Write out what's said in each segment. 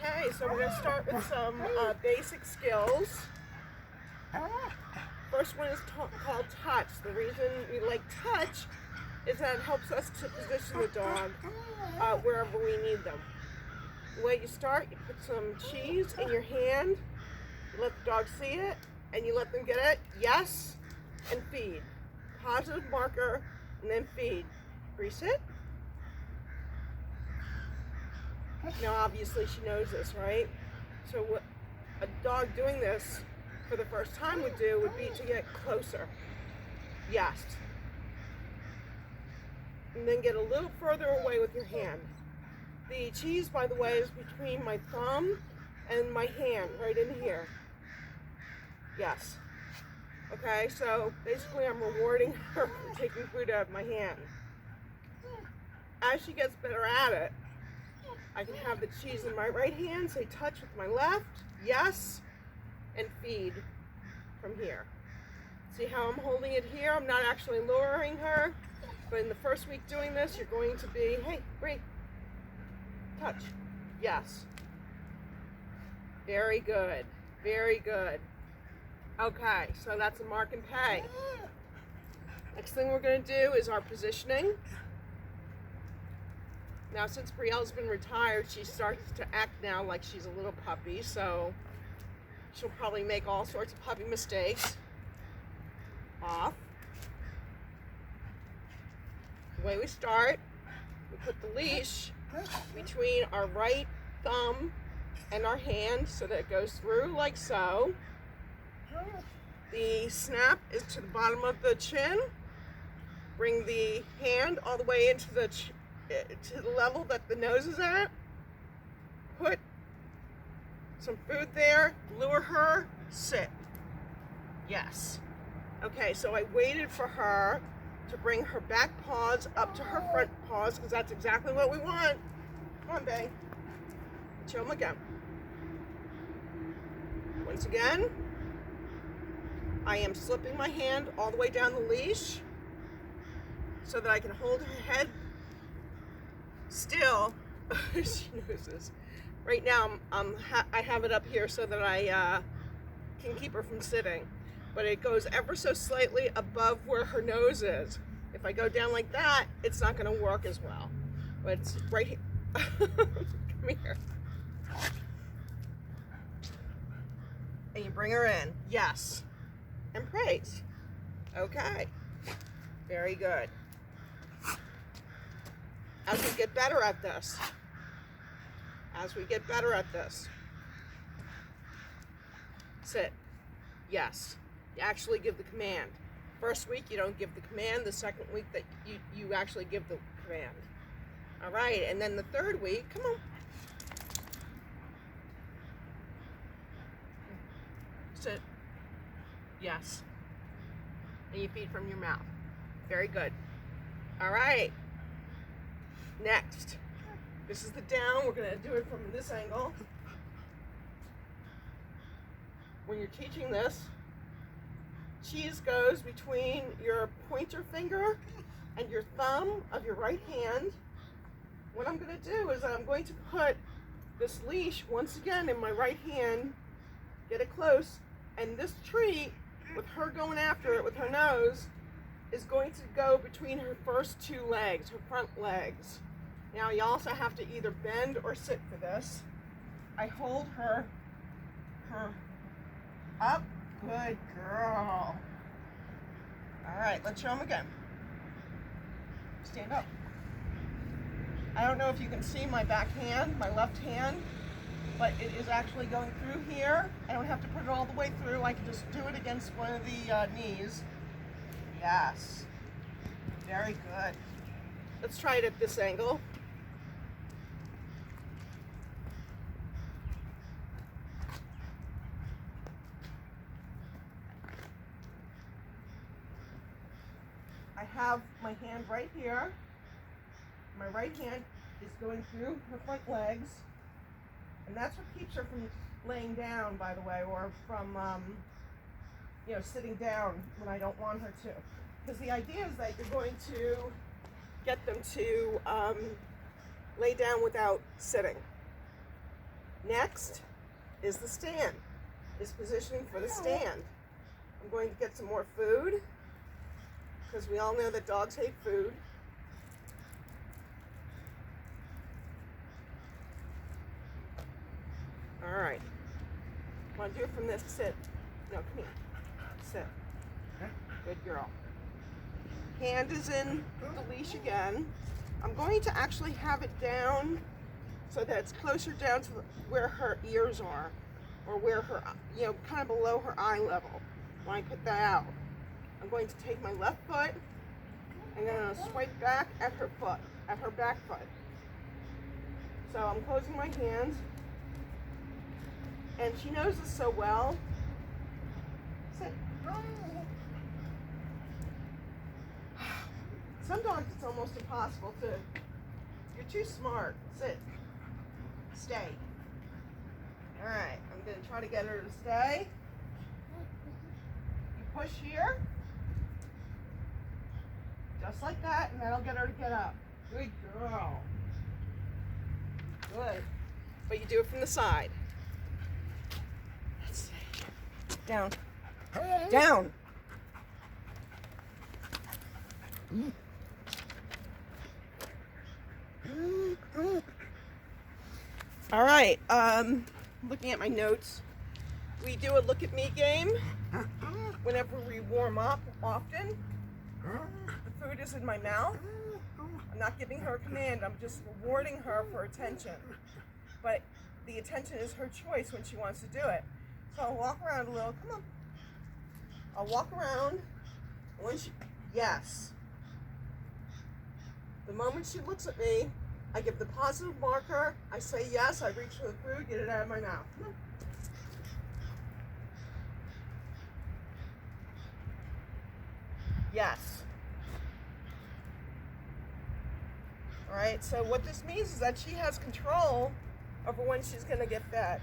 Okay, so we're going to start with some basic skills. First one is called touch. The reason we like touch is that it helps us to position the dog wherever we need them. The way you start, you put some cheese in your hand, you let the dog see it, and you let them get it, yes, and feed. Positive marker, and then feed. Reset. Now obviously she knows this, right? So what a dog doing this for the first time would do would be to get closer. Yes. And then get a little further away with your hand. The cheese, by the way, is between my thumb and my hand, right in here. Yes. Okay, so basically I'm rewarding her for taking food out of my hand. As she gets better at it, I can have the cheese in my right hand, say touch with my left, yes, and feed from here. See how I'm holding it here? I'm not actually luring her, but in the first week doing this, you're going to be, hey, Bree, touch, yes. Very good, very good. Okay, so that's a mark and pay. Next thing we're going to do is our positioning. Now, since Brielle's been retired, she starts to act now like she's a little puppy, so she'll probably make all sorts of puppy mistakes. Off. The way we start, we put the leash between our right thumb and our hand so that it goes through like so. The snap is to the bottom of the chin. Bring the hand all the way into to the level that the nose is at. Put some food there, lure her, sit. Yes. Okay, so I waited for her to bring her back paws up to her front paws because that's exactly what we want. Come on, babe. Show them again. Once again, I am slipping my hand all the way down the leash so that I can hold her head still. She knows this. Right now, I have it up here so that I can keep her from sitting. But it goes ever so slightly above where her nose is. If I go down like that, it's not going to work as well. But it's right here. Come here. And you bring her in. Yes. And praise. Okay. Very good. As we get better at this. Sit. Yes. You actually give the command. First week you don't give the command. The second week that you actually give the command. All right, and then the third week, come on. Sit. Yes. And you feed from your mouth. Very good. All right. Next. This is the down. We're going to do it from this angle. When you're teaching this, cheese goes between your pointer finger and your thumb of your right hand. What I'm going to do is I'm going to put this leash once again in my right hand, get it close, and this treat, with her going after it with her nose, is going to go between her first two legs, her front legs. Now you also have to either bend or sit for this. I hold her up. Good girl. All right, let's show them again. Stand up. I don't know if you can see my back hand, my left hand, but it is actually going through here. I don't have to put it all the way through. I can just do it against one of the knees. Yes. Very good. Let's try it at this angle. I have my hand right here. My right hand is going through her front legs. And that's what keeps her from laying down, by the way, or from, sitting down when I don't want her to. Because the idea is that you're going to get them to lay down without sitting. Next is the stand. Is positioning for the stand. I'm going to get some more food because we all know that dogs hate food. All right. Want to do it from this? Sit. No, come here. Sit. Good girl. Hand is in the leash again. I'm going to actually have it down so that it's closer down to where her ears are, or where her, kind of below her eye level. When I put that out, I'm going to take my left foot and then I'm going to swipe back at her foot, at her back foot. So I'm closing my hands, and she knows this so well. Sit. Some dogs it's almost impossible to. You're too smart. Sit. Stay. All right, I'm going to try to get her to stay. You push here. Just like that, and that'll get her to get up. Good girl. Good. But you do it from the side. Let's see. Down. Down. All right, looking at my notes, we do a look at me game whenever we warm up often. The food is in my mouth. I'm not giving her a command, I'm just rewarding her for attention. But the attention is her choice when she wants to do it. So I'll walk around a little, come on. I'll walk around, when she, yes. The moment she looks at me, I give the positive marker, I say yes, I reach for the food, get it out of my mouth. Come on. Yes. All right, so what this means is that she has control over when she's gonna get fed.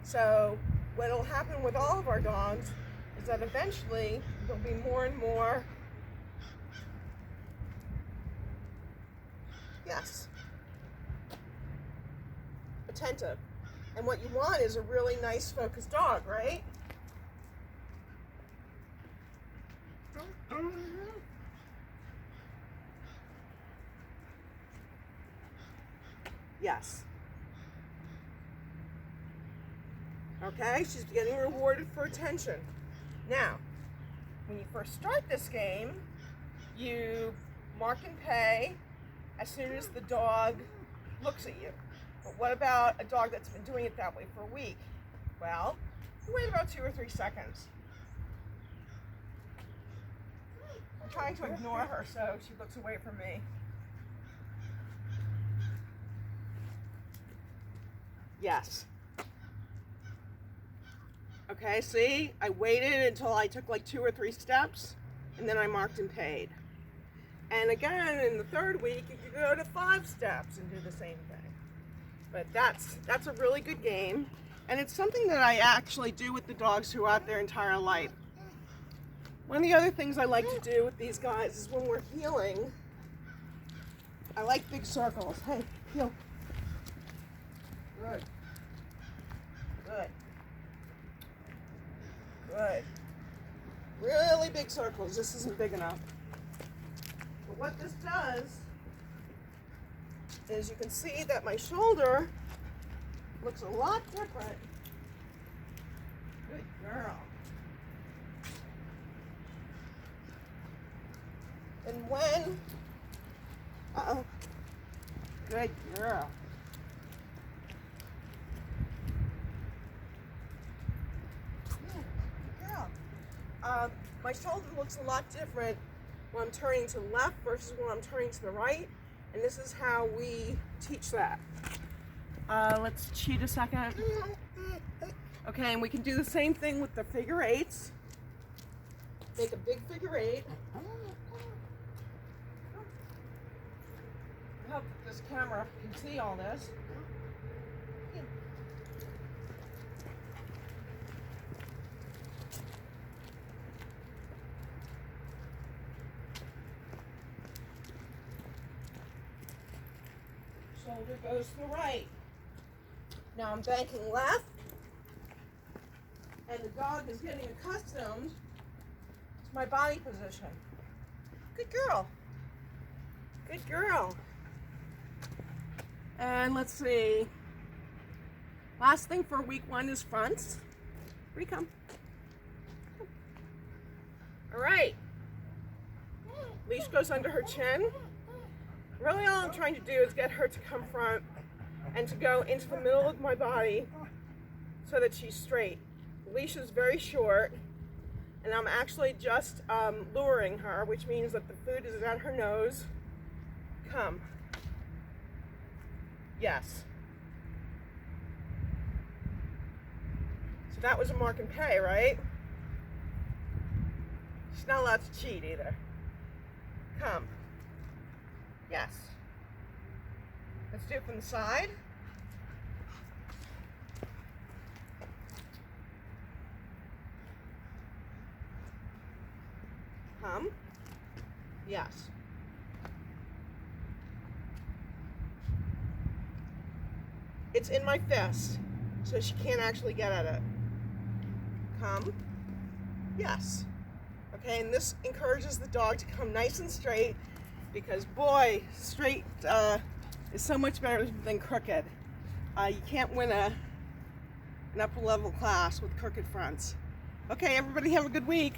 So what'll happen with all of our dogs is that eventually there'll be more and more yes. Attentive. And what you want is a really nice focused dog, right? Yes. Okay, she's getting rewarded for attention. Now, when you first start this game, you mark and pay as soon as the dog looks at you. But what about a dog that's been doing it that way for a week? Well, you wait about 2 or 3 seconds. I'm trying to ignore her so she looks away from me. Yes. Okay, see? I waited until I took like 2 or 3 steps, and then I marked and paid. And again, in the 3rd week, you could go to 5 steps and do the same thing. But that's a really good game, and it's something that I actually do with the dogs throughout their entire life. One of the other things I like to do with these guys is when we're healing, I like big circles. Hey, heel. Good. Good. Good. Really big circles. This isn't big enough. But what this does is you can see that my shoulder looks a lot different. Good girl. And when, uh-oh, good girl. My shoulder looks a lot different when I'm turning to the left versus when I'm turning to the right, and this is how we teach that. Let's cheat a second. Okay, and we can do the same thing with the figure eights. Make a big figure eight. I hope this camera can see all this. Shoulder goes to the right. Now I'm banking left. And the dog is getting accustomed to my body position. Good girl. Good girl. And let's see. Last thing for week 1 is fronts. Here you come. All right. Leash goes under her chin. Really all I'm trying to do is get her to come front and to go into the middle of my body so that she's straight. The leash is very short, and I'm actually just luring her, which means that the food is at her nose. Come. Yes. So that was a mark and pay, right? She's not allowed to cheat either. Come. Yes. Let's do it from the side. Come. Yes. It's in my fist, so she can't actually get at it. Come. Yes. Okay, and this encourages the dog to come nice and straight, because boy, straight is so much better than crooked. You can't win an upper level class with crooked fronts. Okay, everybody have a good week.